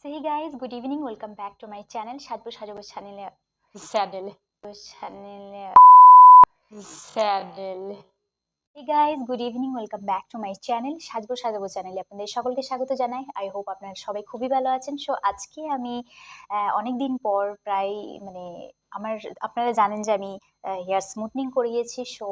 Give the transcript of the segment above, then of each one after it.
So hey guys, good evening. Welcome back to my channel. সাজবো channel. Hey guys, good evening. Welcome back to my channel. সাজবো চ্যানেলে আপনাদের সকলকে স্বাগত জানাই। I hope আপনারা সবাই খুবই ভালো আছেন। সো আজকে আমি অনেক দিন পর প্রায় মানে আপনারা জানেন যে আমি হেয়ার স্মুথনিং করিয়েছি। সো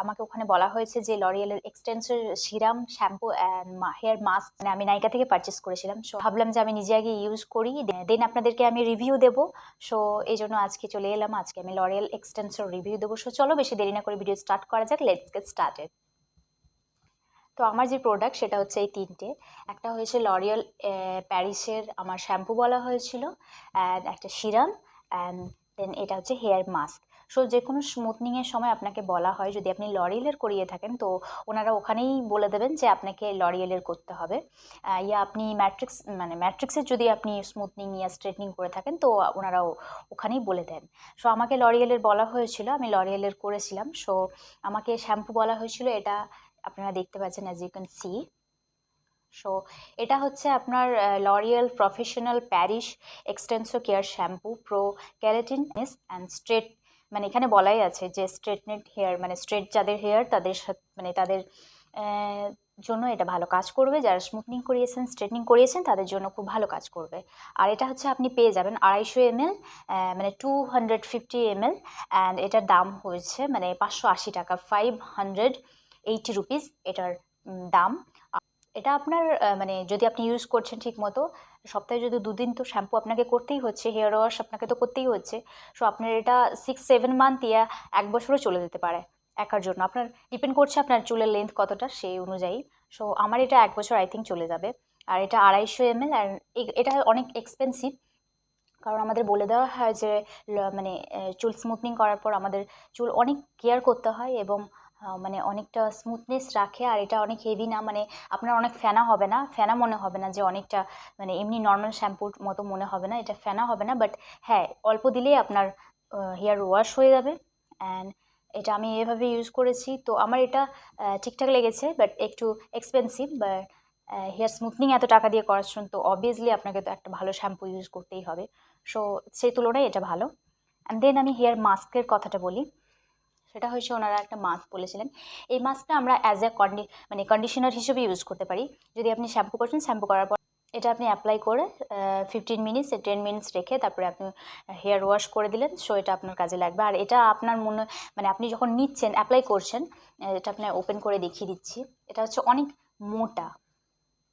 আমাকে ওখানে বলা হয়েছে যে লরিয়ালের Extenso serum, shampoo and hair mask আমি নাইকা থেকে পারচেস করেছিলাম। সো ভাবলাম যে আমি নিজে আগে ইউজ করি, দেন আপনাদেরকে আমি রিভিউ দেবো। সো এই জন্য আজকে চলে এলাম। আজকে আমি লরিয়াল এক্সটেন্সর রিভিউ দেবো। সো চলো বেশি দেরি না করে ভিডিও স্টার্ট করা যাক। Let's get started. তো আমার যে প্রোডাক্ট সেটা হচ্ছে এই তিনটে। একটা হয়েছে লরিয়াল প্যারিসের আমার শ্যাম্পু বলা হয়েছিল, অ্যান্ড একটা সিরাম, অ্যান্ড দেন এটা হচ্ছে হেয়ার মাস্ক। সো যে কোনো স্মুথনিংয়ের সময় আপনাকে বলা হয় যদি আপনি লরিয়ালের করিয়ে থাকেন তো ওনারা ওখানেই বলে দেবেন যে আপনাকে লরিয়ালের করতে হবে, ইয়া আপনি ম্যাট্রিক্সের যদি আপনি স্মুথনিং ইয়া স্ট্রেটনিং করে থাকেন তো ওনারাও ওখানেই বলে দেন। সো আমাকে লরিয়ালের বলা হয়েছিল, আমি লরিয়ালের করেছিলাম। সো আমাকে শ্যাম্পু বলা হয়েছিল, এটা আপনারা দেখতে পাচ্ছেন as you can see. So এটা হচ্ছে আপনার L'Oreal Professional Paris Extenso care shampoo pro keratin and straight, মানে এখানে বলাই আছে যে স্ট্রেটনেড হেয়ার, মানে স্ট্রেট যাদের হেয়ার তাদের সাথে মানে তাদের জন্য এটা ভালো কাজ করবে। যারা স্মুথনিং করিয়েছেন, স্ট্রেটনিং করিয়েছেন তাদের জন্য খুব ভালো কাজ করবে। আর এটা হচ্ছে আপনি পেয়ে যাবেন 250 ml, মানে 250 ml, অ্যান্ড এটার দাম হয়েছে মানে 580 টাকা, 580 রুপিস এটার দাম। এটা আপনার মানে যদি আপনি ইউজ করছেন ঠিক মতো, সপ্তাহে যদি 2 দিন তো শ্যাম্পু আপনাকে করতেই হচ্ছে, হেয়ার ওয়াশ আপনাকে তো করতেই হচ্ছে। সো আপনার এটা 6-7 মান্থ ইয়া 1 বছরও চলে যেতে পারে একার জন্য। আপনার ডিপেন্ড করছে আপনার চুলের লেন্থ কতটা সেই অনুযায়ী। সো আমার এটা 1 বছর আই থিঙ্ক চলে যাবে। আর এটা 250 ml, আর এটা অনেক এক্সপেন্সিভ, কারণ আমাদের বলে দেওয়া হয় যে মানে চুল স্মুথনিং করার পর আমাদের চুল অনেক কেয়ার করতে হয় এবং মানে অনেকটা স্মুথনেস রাখে। আর এটা অনেক হেভি না, মানে আপনার অনেক ফেনা হবে না, ফেনা মনে হবে না, যে অনেকটা মানে এমনি নর্মাল শ্যাম্পুর মতো মনে হবে না, এটা ফেনা হবে না। বাট হ্যাঁ, অল্প দিলেই আপনার হেয়ার ওয়াশ হয়ে যাবে। অ্যান্ড এটা আমি এভাবে ইউজ করেছি, তো আমার এটা ঠিকঠাক লেগেছে, বাট একটু এক্সপেন্সিভ। বাট হেয়ার স্মুথনিং এত টাকা দিয়ে করাচ্ছেন তো অবভিয়াসলি আপনাকে তো একটা ভালো শ্যাম্পু ইউজ করতেই হবে। সো সেই তুলনায় এটা ভালো। অ্যান্ড দেন আমি হেয়ার মাস্কের কথাটা বলি। সেটা হচ্ছে ওনারা একটা মাস্ক বলেছিলেন। এই মাস্কটা আমরা অ্যাজ এ কন্ডিশনার হিসেবে ইউজ করতে পারি। যদি আপনি শ্যাম্পু করছেন, শ্যাম্পু করার পর এটা আপনি অ্যাপ্লাই করে 15 মিনিটস 10 মিনিটস রেখে তারপরে আপনি হেয়ার ওয়াশ করে দিলেন। সো এটা আপনার কাজে লাগবে। আর এটা আপনার মানে আপনি যখন নিচ্ছেন, অ্যাপ্লাই করছেন, এটা আপনার ওপেন করে দেখিয়ে দিচ্ছি। এটা হচ্ছে অনেক মোটা,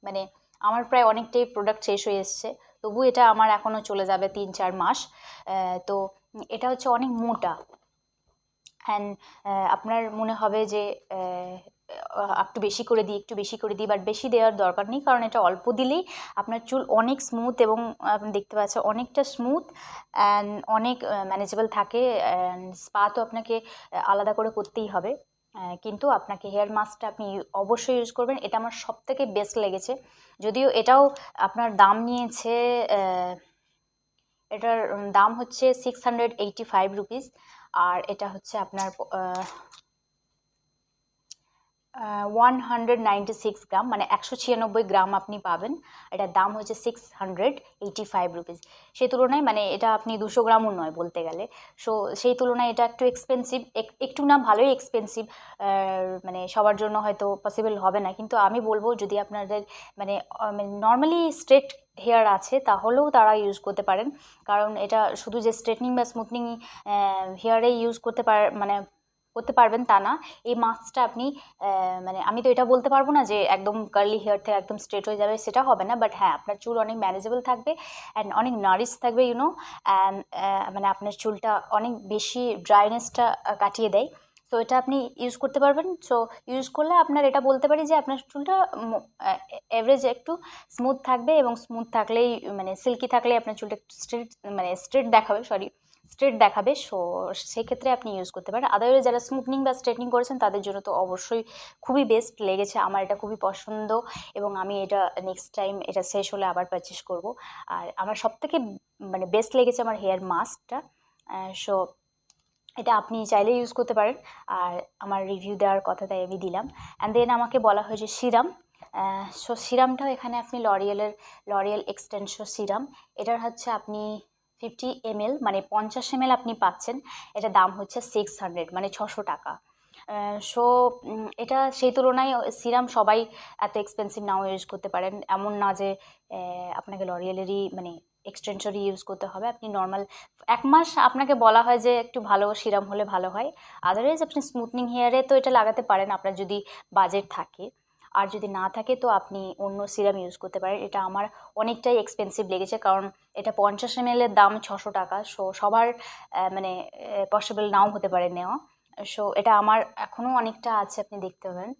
মানে আমার প্রায় অনেকটাই প্রোডাক্ট শেষ হয়ে এসছে, তবু এটা আমার এখনও চলে যাবে 3-4 মাস। তো এটা হচ্ছে অনেক মোটা, অ্যান্ড আপনার মনে হবে যে একটু বেশি করে দিই, একটু বেশি করে দিই, বাট বেশি দেওয়ার দরকার নেই, কারণ এটা অল্প দিলেই আপনার চুল অনেক স্মুথ এবং আপনি দেখতে পাচ্ছেন অনেকটা স্মুথ অ্যান্ড অনেক ম্যানেজেবল থাকে। অ্যান্ড স্পা তো আপনাকে আলাদা করে করতেই হবে, কিন্তু আপনাকে হেয়ার মাস্কটা আপনি অবশ্যই ইউজ করবেন। এটা আমার সবথেকে বেস্ট লেগেছে। যদিও এটাও আপনার দাম নিয়েছে, এটার দাম হচ্ছে 685 রুপিস। আর এটা হচ্ছে আপনার 196 গ্রাম, মানে 196 গ্রাম আপনি পাবেন। এটার দাম হচ্ছে 685 রুপিস। সেই তুলনায় মানে এটা আপনি 200 গ্রামও নয় বলতে গেলে। সো সেই তুলনায় এটা একটু এক্সপেন্সিভ, একটু না ভালোই এক্সপেন্সিভ। মানে সবার জন্য হয়তো পসিবল হবে না, কিন্তু আমি বলবো যদি আপনাদের মানে নর্মালি স্ট্রেট হেয়ার আছে তাহলেও তারা ইউজ করতে পারেন, কারণ এটা শুধু যে স্ট্রেটনিং বা স্মুথনিং হেয়ারে ইউজ করতে পারবেন তা না। এই মাস্কটা আপনি মানে আমি তো এটা বলতে পারবো না যে একদম কার্লি হেয়ার থেকে একদম স্ট্রেট হয়ে যাবে, সেটা হবে না। বাট হ্যাঁ, আপনার চুল অনেক ম্যানেজেবল থাকবে অ্যান্ড অনেক নারিশ থাকবে, অ্যান্ড মানে আপনার চুলটা অনেক বেশি ড্রাইনেসটা কাটিয়ে দেয়। তো এটা আপনি ইউজ করতে পারবেন। সো ইউজ করলে আপনার এটা বলতে পারি যে আপনার চুলটা এভারেজ একটু স্মুথ থাকবে, এবং স্মুথ থাকলেই মানে সিল্কি থাকলেই আপনার চুলটা একটু স্ট্রেট দেখাবে। সো সেক্ষেত্রে আপনি ইউজ করতে পারেন। আদারওয়াইজ যারা স্মুথনিং বা স্ট্রেটনিং করেছেন তাদের জন্য তো অবশ্যই খুবই বেস্ট লেগেছে, আমার এটা খুবই পছন্দ, এবং আমি এটা নেক্সট টাইম এটা শেষ হলে আবার পারচেস করব। আর আমার সবথেকে মানে বেস্ট লেগেছে আমার হেয়ার মাস্কটা। সো এটা আপনি চাইলে ইউজ করতে পারেন। আর আমার রিভিউ দেওয়ার কথা তাই আমি দিলাম। অ্যান্ড দেন আমাকে বলা হয়েছে সিরাম। সো সিরামটাও এখানে আপনি লরিয়েল এক্সটেনসো সিরাম, এটার হচ্ছে আপনি 50 ml মানে 50 ml আপনি পাচ্ছেন, এটা দাম হচ্ছে 600 মানে 600 টাকা। সো এটা সেই তুলনায় সিরাম সবাই এত এক্সপেন্সিভ নাও ইউজ করতে পারেন, এমন না যে আপনাকে লরিয়েলেরই মানে এক্সটেনশনই ইউজ করতে হবে। আপনি নর্মাল 1 মাস আপনাকে বলা হয় যে একটু ভালো সিরাম হলে ভালো হয়, আদারওয়াইজ আপনি স্মুথনিং হেয়ারে তো এটা লাগাতে পারেন আপনার যদি বাজেট থাকে, আর যদি না থাকে তো আপনি অন্য সিরাম ইউজ করতে পারেন। এটা আমার অনেকটাই এক্সপেন্সিভ লেগেছে, কারণ এটা 50 ml এর দাম 600 টাকা। সো সবার মানে পসিবল নাও হতে পারে নেওয়া। সো এটা আমার এখনও অনেকটা আছে, আপনি দেখতে পাবেন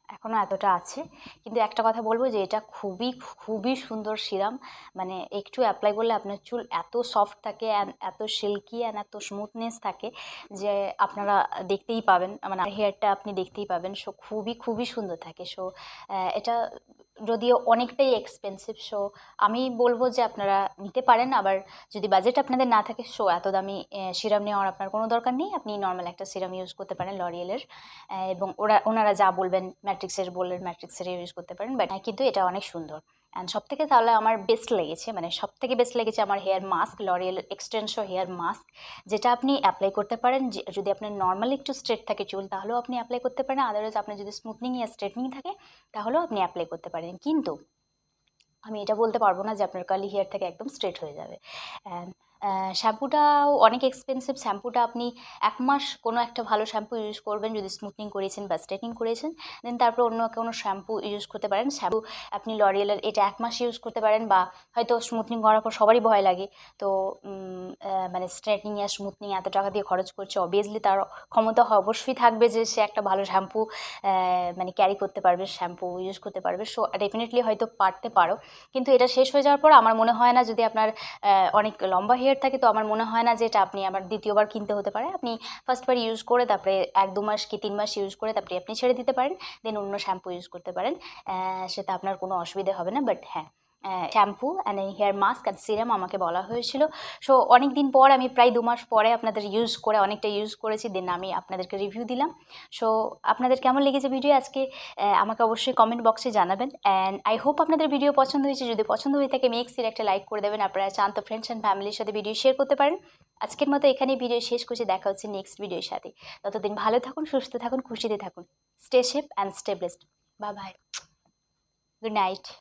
এখনও এতটা আছে। কিন্তু একটা কথা বলবো যে এটা খুবই খুবই সুন্দর সিরাম, মানে একটু অ্যাপ্লাই করলে আপনার চুল এত সফট থাকে অ্যান্ড এত সিল্কি অ্যান্ড এত স্মুথনেস থাকে যে আপনারা দেখতেই পাবেন, মানে হেয়ারটা আপনি দেখতেই পাবেন। সো খুবই খুবই সুন্দর থাকে। সো এটা যদিও অনেকটাই এক্সপেন্সিভ, সো আমি বলবো যে আপনারা নিতে পারেন। আবার যদি বাজেট আপনাদের না থাকে, সো এত দামি সিরাম নেওয়ার আপনার কোনো দরকার নেই, আপনি নর্মাল একটা সিরাম ইউজ করতে পারেন লরিয়েলের, এবং ওনারা যা বলবেন ম্যাট্রিক্সের বললেন ম্যাট্রিক্সের ইউজ করতে পারেন। বাট কিন্তু এটা অনেক সুন্দর। অ্যান্ড সব থেকে তাহলে আমার বেস্ট লেগেছে, মানে সব থেকে বেস্ট লেগেছে আমার hair mask, L'Oreal Extenso hair mask, যেটা আপনি অ্যাপ্লাই করতে পারেন। যদি আপনার নর্মালি একটু স্ট্রেট থাকে চুল তাহলেও আপনি অ্যাপ্লাই করতে পারেন, আদারওয়াইজ আপনার যদি স্মুথনিং या স্ট্রেটনিং থাকে তাহলেও আপনি অ্যাপ্লাই করতে পারেন। কিন্তু আমি এটা বলতে পারবো না যে আপনার কার্লি হেয়ার থেকে একদম স্ট্রেট হয়ে যাবে। অ্যান্ড শ্যাম্পুটাও অনেক এক্সপেন্সিভ। শ্যাম্পুটা আপনি 1 মাস কোনো একটা ভালো শ্যাম্পু ইউজ করবেন যদি স্মুথনিং করেছেন বা স্ট্রেটনিং করেছেন, দেন তারপর অন্য কোনো শ্যাম্পু ইউজ করতে পারেন। শ্যাম্পু আপনি লরিয়েলের এটা 1 মাস ইউজ করতে পারেন, বা হয়তো স্মুথনিং করার পর সবারই ভয় লাগে, তো মানে স্ট্রেটনিং আর স্মুথনিং এত টাকা দিয়ে খরচ করছে, অবভিয়াসলি তার ক্ষমতা অবশ্যই থাকবে যে সে একটা ভালো শ্যাম্পু মানে ক্যারি করতে পারবে, শ্যাম্পু ইউজ করতে পারবে। সো ডেফিনেটলি হয়তো পারতে পারো, কিন্তু এটা শেষ হয়ে যাওয়ার পর আমার মনে হয় না, যদি আপনার অনেক লম্বা হেয়ার থাকে তো আমার মনে হয় না যে এটা আপনি আবার দ্বিতীয়বার কিনতে হতে পারে। আপনি ফার্স্টবার ইউজ করে তারপরে 1-2 মাস কি 3 মাস ইউজ করে তারপরে আপনি ছেড়ে দিতে পারেন, দেন অন্য শ্যাম্পু ইউজ করতে পারেন, সেটা আপনার কোনো অসুবিধা হবে না। বাট হ্যাঁ, shampoo and hair mask and serum আমাকে বলা হয়েছিল। সো অনেক দিন পর, আমি প্রায় 2 মাস পরে আপনাদের ইউজ করে অনেকটা ইউজ করেছি, দেন আমি আপনাদেরকে রিভিউ দিলাম। সো আপনাদের কেমন লেগেছে ভিডিও আজকে আমাকে অবশ্যই কমেন্ট বক্সে জানাবেন। অ্যান্ড আই হোপ আপনাদের ভিডিও পছন্দ হয়েছে। যদি পছন্দ হয়ে থাকে মেক্সির একটা লাইক করে দেবেন। আপনারা চান তো ফ্রেন্ডস অ্যান্ড ফ্যামিলির সাথে ভিডিও শেয়ার করতে পারেন। আজকের মতো এখানেই ভিডিও শেষ করছি, দেখা হচ্ছে নেক্সট ভিডিওর সাথে। ততদিন ভালো থাকুন, সুস্থ থাকুন, খুশিতে থাকুন। Stay safe and stay blessed. Bye bye, good night.